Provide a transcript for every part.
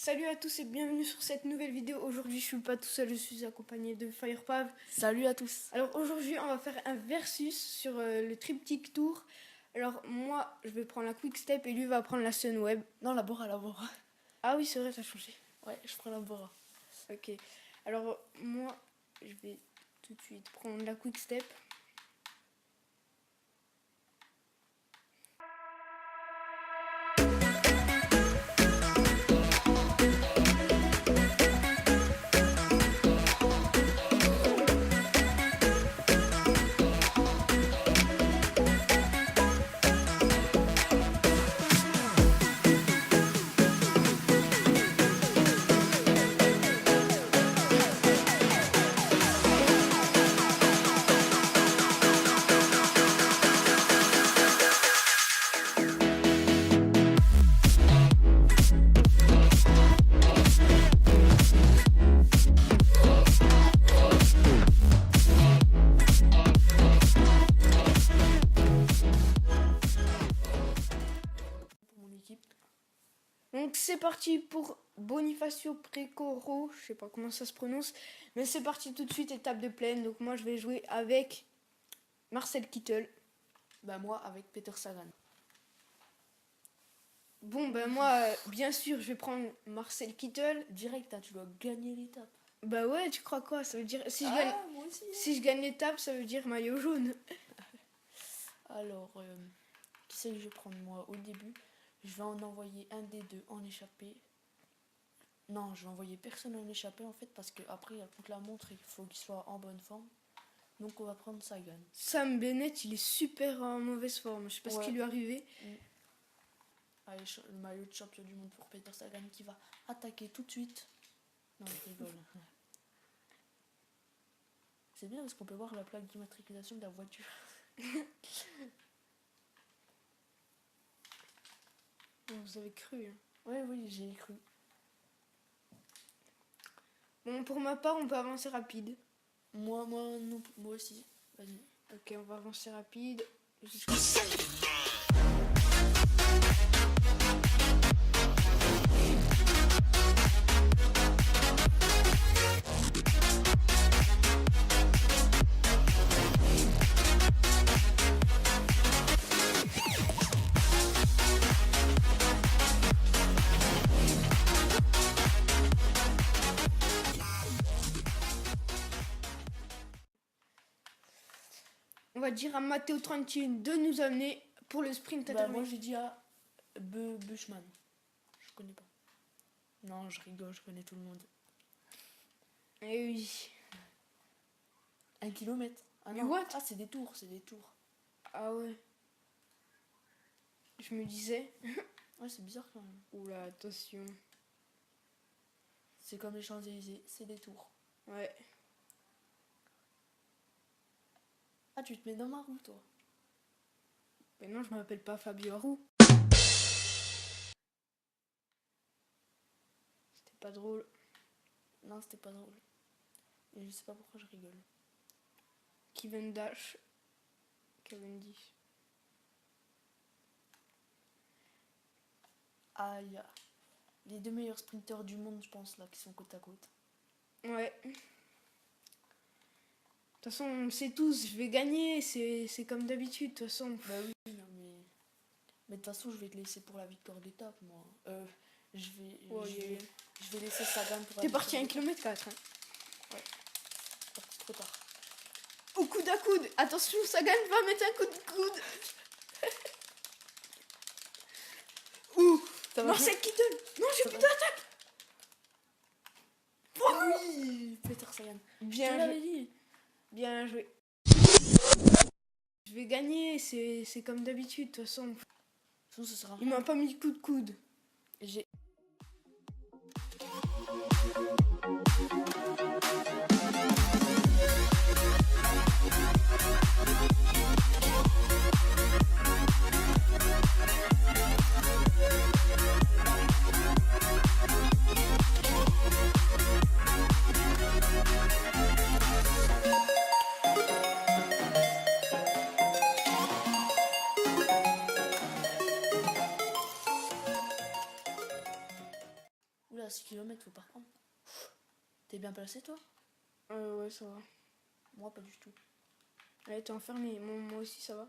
Salut à tous et bienvenue sur cette nouvelle vidéo. Aujourd'hui je suis pas tout seul, je suis accompagné de Firepav. Salut à tous. Alors aujourd'hui on va faire un versus sur le triptyque tour. Alors moi je vais prendre la quick step et lui va prendre la Sunweb. Non, la Bora. Ah oui c'est vrai, ça a changé. Ouais, je prends la Bora. Ok, alors moi je vais tout de suite prendre la quick step. Pour mon équipe. Donc c'est parti pour Bonifacio Precoro, je sais pas comment ça se prononce, mais c'est parti tout de suite, étape de plaine. Donc moi je vais jouer avec Marcel Kittel. Bah moi avec Peter Sagan. Bon ben moi bien sûr je vais prendre Marcel Kittel. Direct, hein, tu dois gagner l'étape. Bah ouais, tu crois quoi? Ça veut dire si je gagne, moi aussi. si je gagne l'étape, ça veut dire maillot jaune. Alors, qui c'est que je vais prendre moi au début? Je vais en envoyer un des deux en échappée. Non, je vais envoyer personne en échappée en fait parce que après il y a toute la montre, il faut qu'il soit en bonne forme. Donc on va prendre Sagan. Sam Bennett, il est super en mauvaise forme. Je sais pas ce qui lui est arrivé. Allez, le maillot de champion du monde pour Peter Sagan qui va attaquer tout de suite. Non, je rigole. C'est bien parce qu'on peut voir la plaque d'immatriculation de la voiture. Vous avez cru. Hein. Ouais, oui, j'ai cru. Bon, pour ma part, on peut avancer rapide. Moi aussi. Vas-y. Ok, on va avancer rapide. On va dire à Matteo Trentin de nous amener pour le sprint Bah, intermédiaire. moi j'ai dit à Bushman. Je connais pas. Non, je rigole, je connais tout le monde. Eh oui. 1 kilomètre. Ah Mais non. what? Ah, c'est des tours. Ah ouais. Je me disais. Ouais, c'est bizarre quand même. Oula, attention. C'est comme les Champs-Élysées, c'est des tours. Ouais. Ah, tu te mets dans ma roue, toi. Mais non, je m'appelle pas Fabio Aru. C'était pas drôle. Non, c'était pas drôle. Et je sais pas pourquoi je rigole. Kevin Dash. Cavendish. Ah, il y a les deux meilleurs sprinteurs du monde, je pense, là, qui sont côte à côte. Ouais. De toute façon, on sait tous, je vais gagner. C'est comme d'habitude, de toute façon. Bah oui, non, mais de toute façon, je vais te laisser pour la victoire d'étape, moi. Je vais laisser Sagan pour la T'es parti à victoire 1 km 4. Hein. Ouais. C'est parti trop tard. Au coude à coude. Attention, Sagan va mettre un coup de coude. Ouh. Ça va Marcel Kittel. Non, j'ai Ça plus va. d'attaque. Oui, Peter Sagan. Bien Je joué. l'avais dit. Bien joué. Je vais gagner, c'est comme d'habitude, de toute façon. Sinon, ce sera Il m'a pas mis de coup de coude. J'ai... à 6 km, faut pas reprendre. T'es bien placé, toi? Ouais, ça va. Moi, pas du tout. Allez, t'es enfermé. Moi aussi, ça va.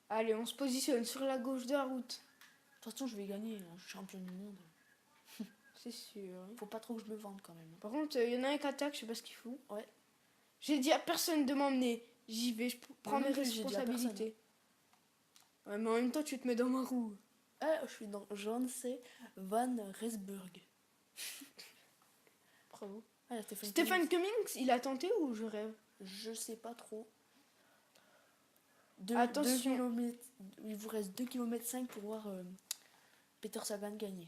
Allez, on se positionne sur la gauche de la route. De toute façon, je vais gagner, hein, je suis champion du monde. C'est sûr. Hein. Faut pas trop que je me vende quand même. Par contre, il y en a un qui attaque, je sais pas ce qu'il fout. Ouais. J'ai dit à personne de m'emmener. J'y vais, je prends mes non plus, j'ai dit à responsabilités. Ouais, mais en même temps, tu te mets dans ma roue. Je suis dans Janse Van Rensburg. Bravo. Ah, Stephen Cummings, il a tenté ou je rêve? Je sais pas trop. Attention. Il vous reste 2 km 5 pour voir Peter Sagan gagner.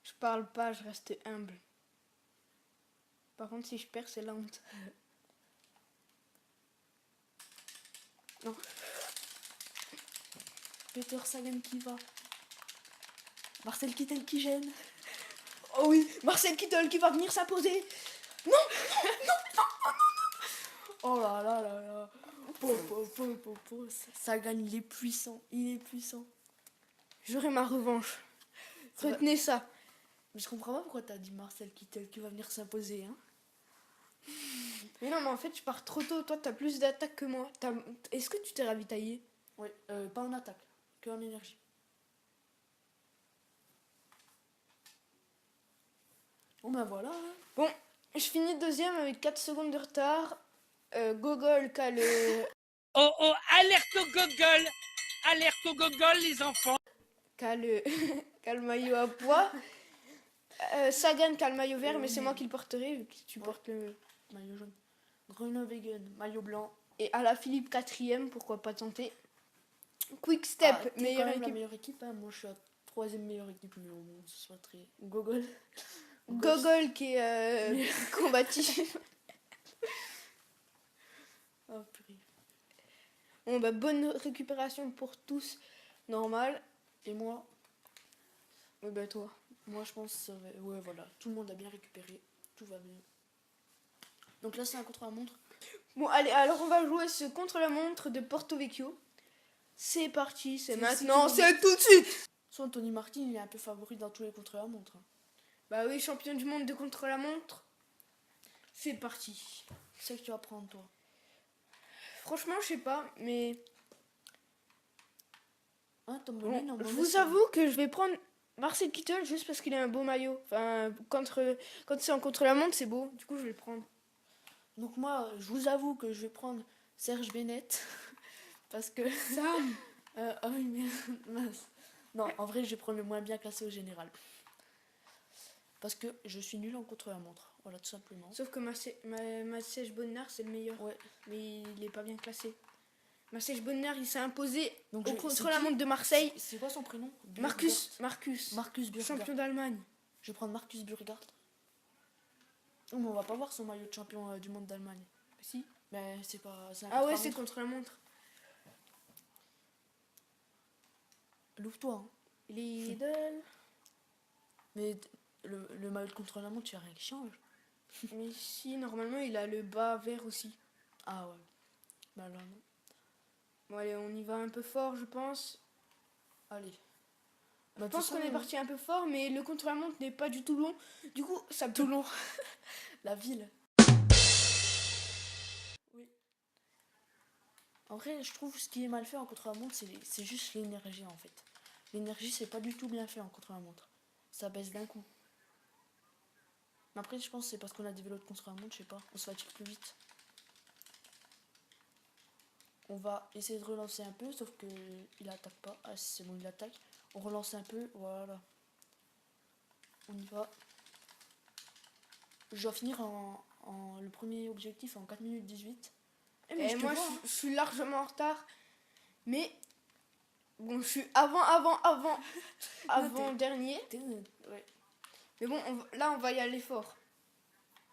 Je parle pas, je reste humble. Par contre, si je perds, c'est la honte. Non. Peter Sagan qui va. Marcel Kittel qui gêne. Oh oui, Marcel Kittel qui va venir s'imposer. Oh là là là là. Sagan, il est puissant. Il est puissant. J'aurai ma revanche. C'est Retenez ça. Mais je comprends pas pourquoi t'as dit Marcel Kittel qui va venir s'imposer. Hein. Mais non, mais en fait, je pars trop tôt. Toi, t'as plus d'attaque que moi. Est-ce que tu t'es ravitaillé? Ouais, pas en attaque, que en énergie. Bon ben voilà. Hein. Bon, je finis deuxième avec 4 secondes de retard. Gogol qui a le... Oh oh, alerte au gogol! Alerte au gogol, les enfants! qui a le maillot à pois. Sagan qui a le maillot vert, mais c'est moi qui le porterai vu que tu portes le maillot jaune. Groenewegen, maillot blanc. Et à la Philippe 4ème, pourquoi pas tenter. Quick Step, meilleure équipe. La meilleure équipe, hein. Moi je suis la 3ème meilleure équipe, mais au monde, ce soit très. Gogol. Gogol qui est combatif. Oh purée. Bon bah bonne récupération pour tous, normal. Et moi? Ouais bah toi. Moi je pense que ouais voilà, tout le monde a bien récupéré, tout va bien. Donc là c'est un contre-la-montre. Bon allez, alors on va jouer ce contre-la-montre de Porto Vecchio. C'est parti, c'est maintenant, c'est tout de suite. Soit Anthony Martin il est un peu favori dans tous les contre-la-montre. Bah oui, champion du monde de contre-la-montre. C'est parti. C'est que tu vas prendre toi. Franchement je sais pas, mais... Hein, bon, je vous avoue que je vais prendre Marcel Kittel juste parce qu'il a un beau maillot. Enfin, quand c'est en contre-la-montre, c'est beau. Du coup, je vais le prendre. Donc moi, je vous avoue que je vais prendre Serge Bennett. Parce que... Sam ah oui, mais... mince. Non, en vrai, je vais prendre le moins bien classé au général. Parce que je suis nul en contre-la-montre. Voilà, tout simplement. Sauf que Matej Bonnar, c'est le meilleur. Ouais. Mais il est pas bien classé. Matej Bonnar, il s'est imposé donc au contre-la-montre de Marseille. C'est quoi son prénom? Marcus Burgard. Champion d'Allemagne. Je vais prendre Marcus Burgard. Oh, mais on va pas voir son maillot de champion du monde d'Allemagne. Si. Mais c'est pas... Ah ouais, c'est contre-la-montre. L'ouvre-toi. Hein. Lidl. Mais le maillot de contre-la-montre, tu as rien qui change. Mais si, normalement, il a le bas vert aussi. Ah ouais. Bah là, non. Bon, allez, on y va un peu fort, je pense. Allez. Je pense qu'on est parti un peu fort, mais le contre-la-montre n'est pas du tout long. Du coup, ça peut... Toulon. La ville. Oui. En vrai, je trouve ce qui est mal fait en contre-la-montre, c'est juste l'énergie en fait. L'énergie, c'est pas du tout bien fait en contre-la-montre. Ça baisse d'un coup. Mais après, je pense que c'est parce qu'on a des vélos de contre-la-montre, je sais pas. On se fatigue plus vite. On va essayer de relancer un peu, sauf que il attaque pas. Ah, c'est bon, il attaque. On relance un peu, voilà. On y va. Je dois finir le premier objectif en 4 minutes 18. Et moi, je suis largement en retard. Mais bon, je suis avant dernier. Ouais. Mais bon, là, on va y aller fort.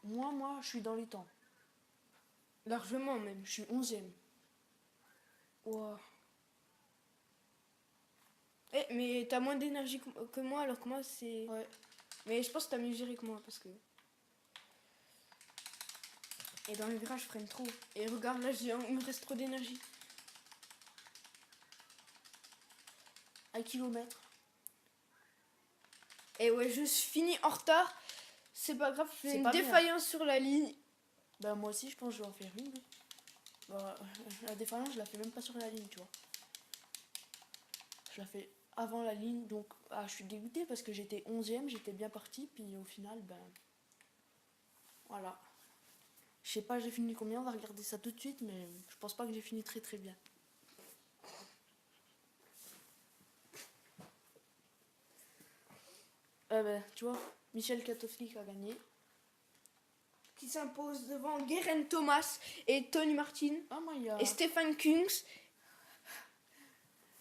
Moi, je suis dans les temps. Largement même. Je suis 11ème. Wow. Mais t'as moins d'énergie que moi, alors que moi, c'est... Ouais. Mais je pense que t'as mieux géré que moi, parce que... Et dans les virages, je freine trop. Et regarde, là, il me reste trop d'énergie. 1 kilomètre. Et ouais, je suis fini en retard. C'est pas grave, je fais C'est une pas bien. défaillance sur la ligne. Bah moi aussi je pense que je vais en faire une. Bah, la défaillance je la fais même pas sur la ligne, tu vois. Je la fais avant la ligne, donc je suis dégoûtée parce que j'étais 11e, j'étais bien parti, puis au final, ben voilà. Je sais pas j'ai fini combien, on va regarder ça tout de suite, mais je pense pas que j'ai fini très très bien. Ben, tu vois, Michel Katowski a gagné. Qui s'impose devant Geraint Thomas et Tony Martin. Ah, moi, il y a, Et Stefan Kungs.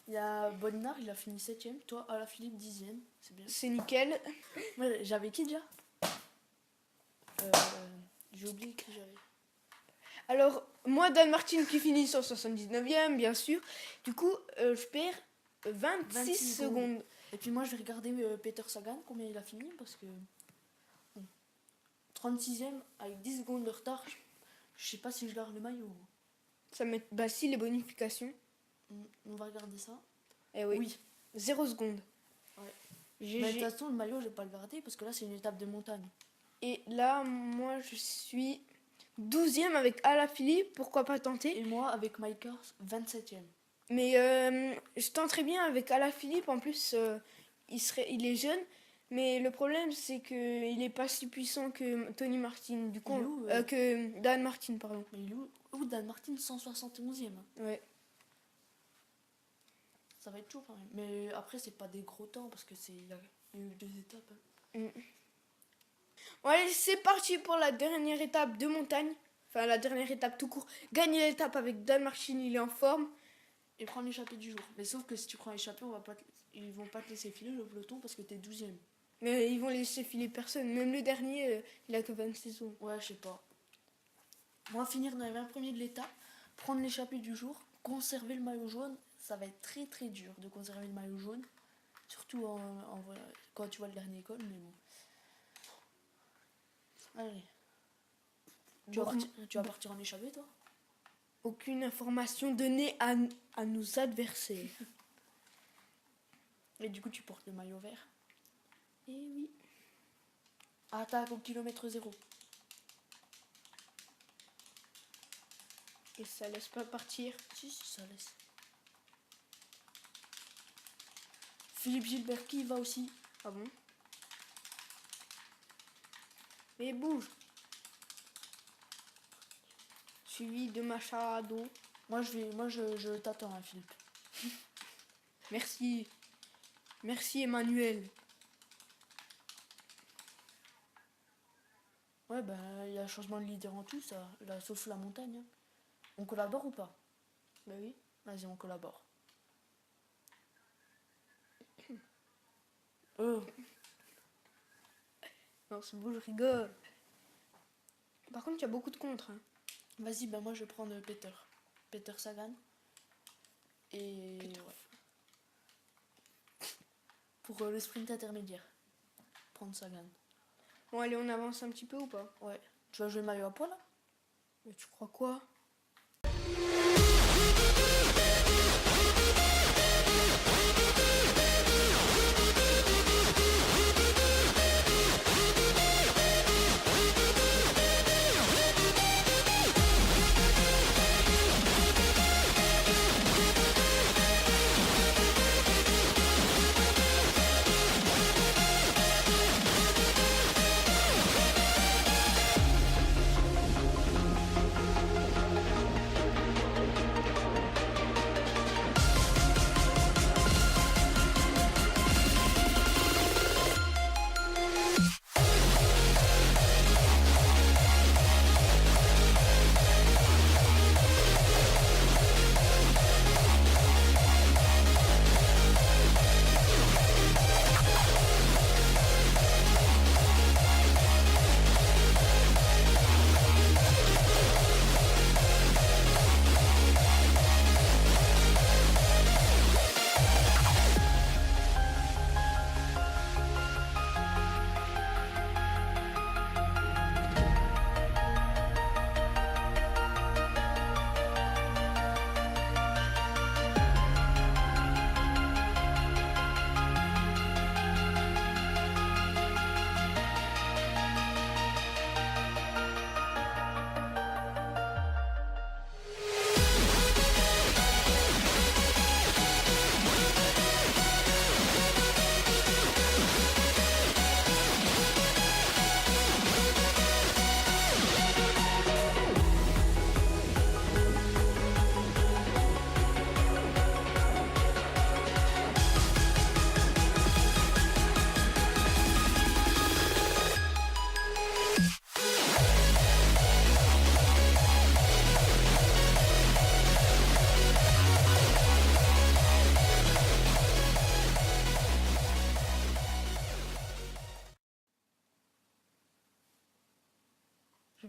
il y a Bonnard, il a fini 7ème. Toi, Alaphilippe, 10ème. C'est bien. C'est nickel. Moi, j'avais qui déjà J'ai oublié qui j'avais. Alors, moi, Dan Martin qui finit 179e, bien sûr. Du coup, je perds 26 26 secondes. Et puis moi, je vais regarder Peter Sagan, combien il a fini, parce que... bon, 36ème, avec 10 secondes de retard, je sais pas si je garde le maillot. Ça met, bah si, les bonifications. On va regarder ça. Eh oui. 0 secondes. Ouais. GG. Mais de toute façon, le maillot, je vais pas le garder, parce que là, c'est une étape de montagne. Et là, moi, je suis 12e avec Alaphilippe. Pourquoi pas tenter? Et moi, avec Mike Hurst, 27ème. Mais je tenterais bien avec Alaphilippe. En plus, il est jeune. Mais le problème, c'est qu'il n'est pas si puissant que Tony Martin. Du coup, Il est où, que Dan Martin, pardon. Mais il est où Dan Martin, 171ème. Ouais. Ça va être chaud quand même. Mais après, c'est pas des gros temps, parce que il y a eu 2 étapes. Hein. Bon, allez, c'est parti pour la dernière étape de montagne. Enfin, la dernière étape tout court. Gagner l'étape avec Dan Martin, il est en forme. Et prendre l'échappée du jour. Mais sauf que si tu prends l'échappée, ils vont pas te laisser filer le peloton parce que t'es 12ème. Mais ils vont laisser filer personne. Même le dernier, il a que 26 secondes. Ouais, je sais pas. Moi, finir dans les 20 premiers de l'étape, prendre l'échappée du jour, conserver le maillot jaune, ça va être très très dur de conserver le maillot jaune. Surtout quand tu vois le dernier col, mais bon. Allez. Tu vas partir en échappée, toi? Aucune information donnée à nos adversaires. Et du coup, tu portes le maillot vert. Et oui. Attaque au kilomètre 0. Et ça laisse pas partir. Si, ça laisse. Philippe Gilbert qui va aussi. Ah bon? Mais bouge. Suivi de Machado. Moi, je t'attends, hein, Philippe. Merci. Merci Emmanuel. Ouais, ben, il y a changement de leader en tout, ça. Là, sauf la montagne. Hein. On collabore ou pas? Bah oui. Vas-y, on collabore. Oh. Non, c'est beau, je rigole. Par contre, il y a beaucoup de contre. Hein. Vas-y, ben moi je vais prendre Peter Sagan. Et Peter. ouais. Pour le sprint intermédiaire. Prendre Sagan. Bon, allez, on avance un petit peu ou pas? Ouais. Tu vas jouer le maillot à poil là? Mais tu crois quoi?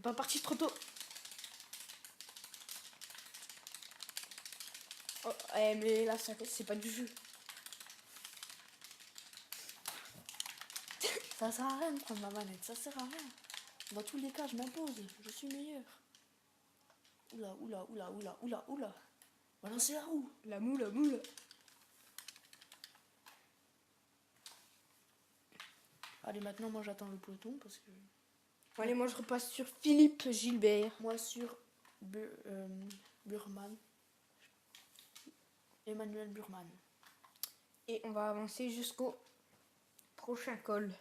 pas parti trop tôt. Oh, mais là, c'est pas du jeu. Ça sert à rien de prendre ma manette, ça sert à rien. Dans tous les cas, je m'impose, je suis meilleur. Oula, oula, oula, oula, oula, oula. Balancez la roue. La moule. Allez, maintenant, moi, j'attends le peloton parce que... Allez, moi je repasse sur Philippe Gilbert. Moi, sur Burman. Emmanuel Burman. Et on va avancer jusqu'au prochain col.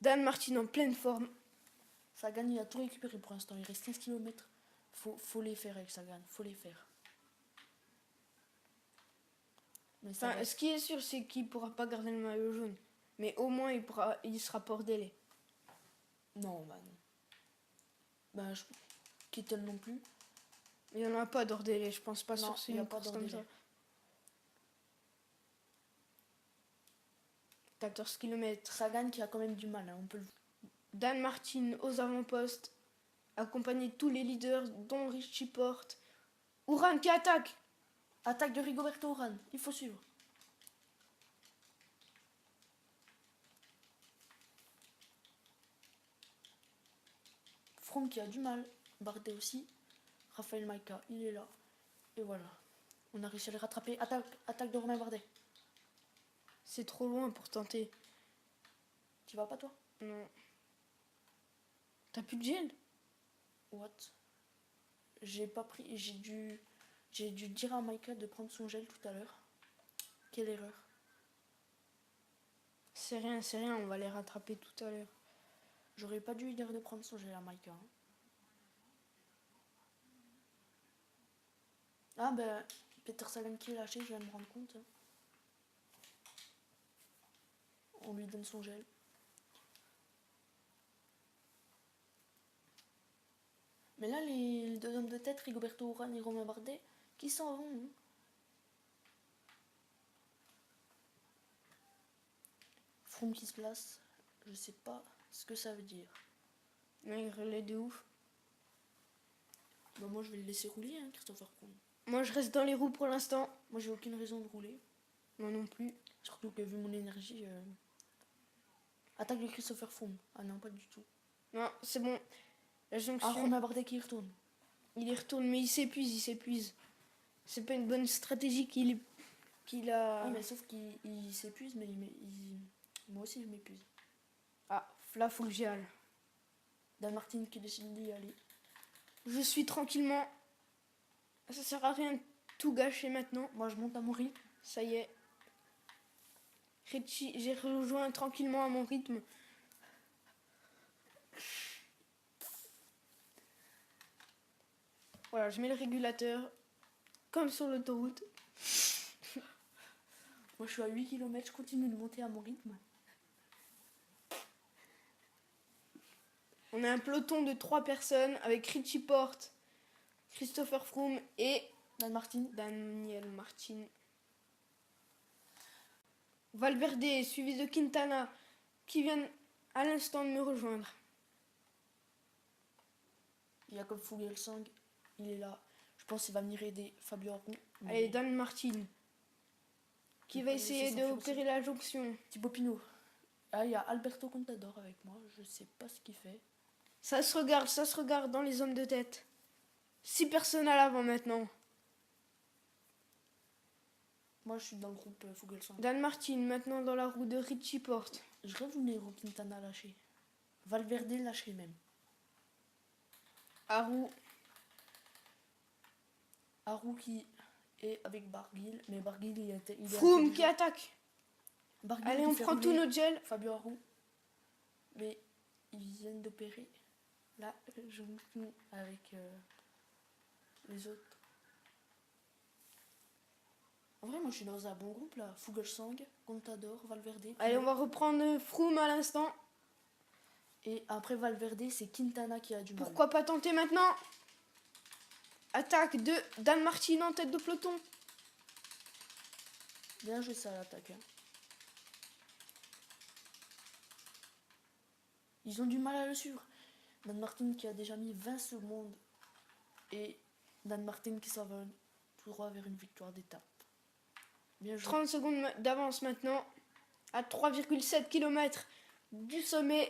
Dan Martin en pleine forme. Sagan, il a tout récupéré pour l'instant. Il reste 15 km. Faut les faire avec Sagan. Faut les faire. Mais Enfin, ce qui est sûr, c'est qu'il pourra pas garder le maillot jaune. Mais au moins, il sera pas hors délai. Non, bah non. Bah, Kittel non plus. Il n'y en a pas d'hors délai, je pense pas Non, sur il y a une pas course d'hors comme délai. ça. 14 km. Sagan qui a quand même du mal, hein, on peut le... Dan Martin aux avant-postes, accompagné de tous les leaders, dont Richie Porte. Uran qui attaque. Attaque de Rigoberto Urán, il faut suivre. Froome qui a du mal, Bardet aussi. Raphaël Maïka, il est là. Et voilà. On a réussi à les rattraper. Attaque de Romain Bardet. C'est trop loin pour tenter. Tu vas pas toi? Non. T'as plus de gel? What? J'ai pas pris. J'ai dû dire à Maïka de prendre son gel tout à l'heure. Quelle erreur. C'est rien, on va les rattraper tout à l'heure. J'aurais pas dû lui dire de prendre son gel à Maïka. Hein. Ah ben, Peter Sagan qui est lâché, je viens de me rendre compte. On lui donne son gel. Mais là, les deux hommes de tête, Rigoberto Urán et Romain Bardet, qui s'en vont. Hein. Froome qui se place, je sais pas ce que ça veut dire. Mais il relais de ouf. Bah moi je vais le laisser rouler, hein, Christopher Froome. Moi je reste dans les roues pour l'instant. Moi j'ai aucune raison de rouler. Moi non plus. Surtout que vu mon énergie... Attaque de Christopher Froome. Ah non, pas du tout. Non, c'est bon. La jonction. Ah, Romain Bardet qui y retourne. Il y retourne, mais il s'épuise. C'est pas une bonne stratégie qu'il a... Ah, mais sauf qu'il s'épuise, mais moi aussi je m'épuise. Ah, là, faut que j'y aille. Dan Martin qui décide d'y aller. Je suis tranquillement... Ça sert à rien de tout gâcher maintenant. Moi je monte à mon rythme. Ça y est. Richie, j'ai rejoint tranquillement à mon rythme. Voilà, je mets le régulateur. Comme sur l'autoroute. Moi je suis à 8 km, je continue de monter à mon rythme. On a un peloton de 3 personnes avec Richie Porte, Christopher Froome et Dan Martin. Daniel Martin. Valverde suivi de Quintana qui vient à l'instant de me rejoindre. Jakob Fuglsang, il est là. Je pense qu'il va venir aider Fabio Aru. Allez, Dan Martin qui va essayer de opérer la jonction. Thibaut Pinot. Ah, il y a Alberto Contador avec moi. Je sais pas ce qu'il fait. Ça se regarde dans les hommes de tête. 6 personnes à l'avant maintenant. Moi je suis dans le groupe Fuglsang. Dan Martin maintenant dans la roue de Richie Porte. Je rêve où Nairo Quintana lâché. Valverde lâché même. Aru, Aru qui est avec Barguil. Mais Barguil il est Froome qui attaque. Barguil Allez, qui on fait prend rouler tous nos gels. Fabio Aru. Mais ils viennent d'opérer. Là, je monte avec les autres. En vrai, moi je suis dans un bon groupe là. Fuglsang, Contador, Valverde. Allez, on va reprendre Froome à l'instant. Et après Valverde, c'est Quintana qui a du mal. Pourquoi pas tenter maintenant? Attaque de Dan Martin en tête de peloton. Bien joué ça à l'attaque. Hein. Ils ont du mal à le suivre. Dan Martin qui a déjà mis 20 secondes. Et Dan Martin qui s'envole tout droit vers une victoire d'étape. Bien joué. 30 secondes d'avance maintenant. À 3,7 km du sommet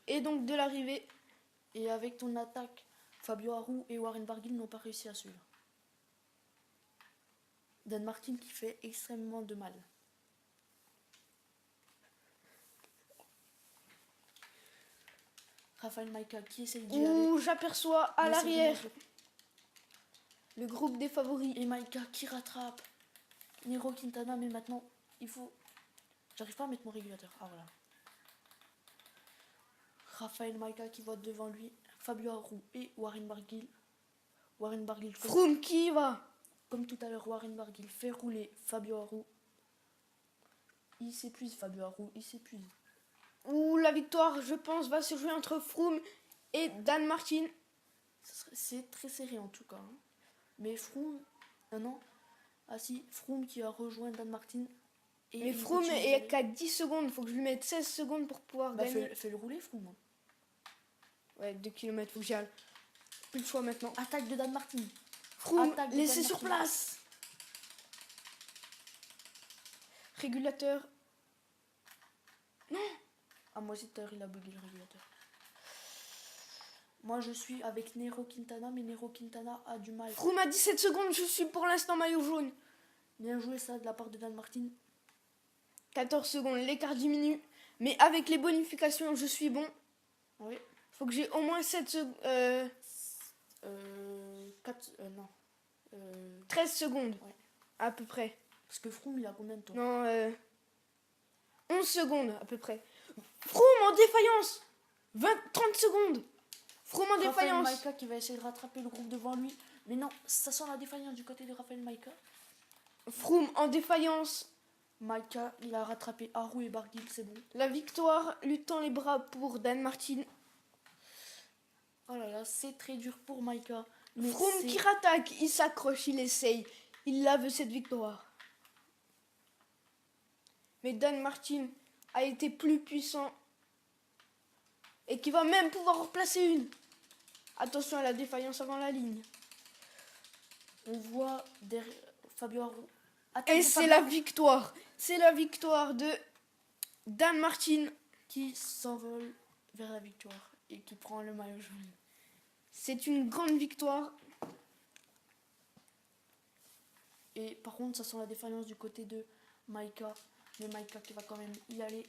et donc de l'arrivée. Et avec ton attaque, Fabio Aru et Warren Barguil n'ont pas réussi à suivre. Dan Martin qui fait extrêmement de mal. Rafael Maïka qui essaye d'y aller. Ouh, j'aperçois à Mais c'est l'arrière dommage. le groupe des favoris. Et Maïka qui rattrape Nairo Quintana, mais maintenant il faut... J'arrive pas à mettre mon régulateur. Ah voilà. Rafael Maïka qui va devant lui. Fabio Aru et Warren Barguil. Warren Barguil, Froome qui y va. comme tout à l'heure, Warren Barguil fait rouler Fabio Aru. Il s'épuise, Fabio Aru, il s'épuise. Ouh, la victoire, je pense, va se jouer entre Froome et Dan Martin. C'est très serré en tout cas. Hein. Mais Froome, non. Ah si, Froome qui a rejoint Dan Martin. Et Mais il Froome continue d'y est aller. qu'à 10 secondes. Faut que je lui mette 16 secondes pour pouvoir Bah, gagner. fais le rouler, Froome. Hein. Ouais, 2 km, faut que j'y aille. Plus le choix maintenant. Attaque de Dan Martin. Froome, Attaque de laissez Dan sur Martin. place. Régulateur. Ah, moi aussi, tout à l'heure, il a bugué le régulateur. Moi, je suis avec Nairo Quintana, mais Nairo Quintana a du mal. Froome à 17 secondes, je suis pour l'instant maillot jaune. Bien joué ça de la part de Dan Martin. 14 secondes, l'écart diminue. Mais avec les bonifications, je suis bon. Oui. Faut que j'ai au moins 7 secondes. 13 secondes. Ouais. À peu près. Parce que Froome, il a combien de temps? Non, 11 secondes à peu près. Froome en défaillance. 30 secondes. Froome en Rafael défaillance. Maïka qui va essayer de rattraper le groupe devant lui. Mais non, ça sent la défaillance du côté de Rafael Maïka. Froome en défaillance. Maïka, il a rattrapé Aru et Barguil, c'est bon. La victoire lui tend les bras pour Dan Martin. Oh là là, c'est très dur pour Maïka. Mais Froome c'est- qui rattaque, il s'accroche, il essaye. Il la veut cette victoire. Mais Dan Martin a été plus puissant. Et qui va même pouvoir en replacer une. Attention à la défaillance avant la ligne. On voit derrière Fabio Aru. Attaque Et de c'est Fabio la Aru victoire. C'est la victoire de Dan Martin. qui s'envole vers la victoire et qui prend le maillot jaune. C'est une grande victoire. Et par contre, ça sent la défaillance du côté de Maïka. Mais Maïka qui va quand même y aller.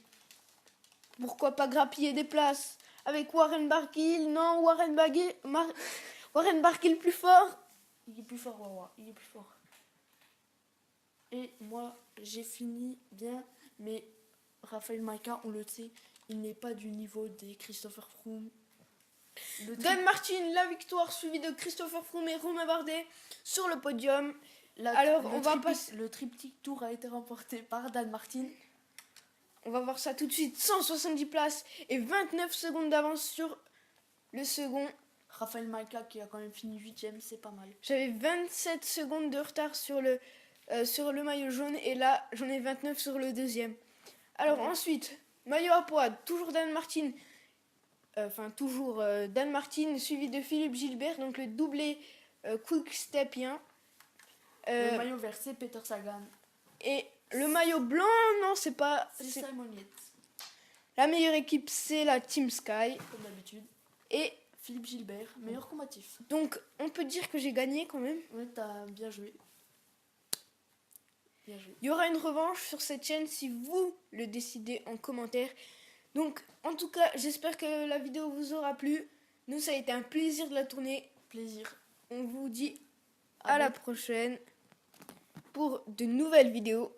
Pourquoi pas grappiller des places avec Warren Barguil? Non, Warren Barguil plus fort. Il est plus fort, Wawa. Il est plus fort. Et moi, j'ai fini bien. Mais Raphaël Maïka, on le sait, il n'est pas du niveau des Christopher Froome. Dan Martin, la victoire suivie de Christopher Froome et Romain Bardet sur le podium. Alors, on va passer. Le triptyque tour a été remporté par Dan Martin. On va voir ça tout de suite. 170 places et 29 secondes d'avance sur le second. Raphaël Maïka qui a quand même fini 8ème, c'est pas mal. J'avais 27 secondes de retard sur le maillot jaune et là, j'en ai 29 sur le deuxième. Alors ensuite, maillot à poids, toujours Dan Martin. Dan Martin suivi de Philippe Gilbert, donc le doublé quick stepien. Le maillot vert, c'est Peter Sagan. Et le maillot blanc, non, c'est pas. C'est Simon Yates. La meilleure équipe, c'est la Team Sky. Comme d'habitude. Et Philippe Gilbert, meilleur combatif. donc, on peut dire que j'ai gagné quand même. Ouais, t'as bien joué. Bien joué. Il y aura une revanche sur cette chaîne si vous le décidez en commentaire. Donc, en tout cas, j'espère que la vidéo vous aura plu. Nous, ça a été un plaisir de la tourner. Plaisir. On vous dit à la prochaine pour de nouvelles vidéos.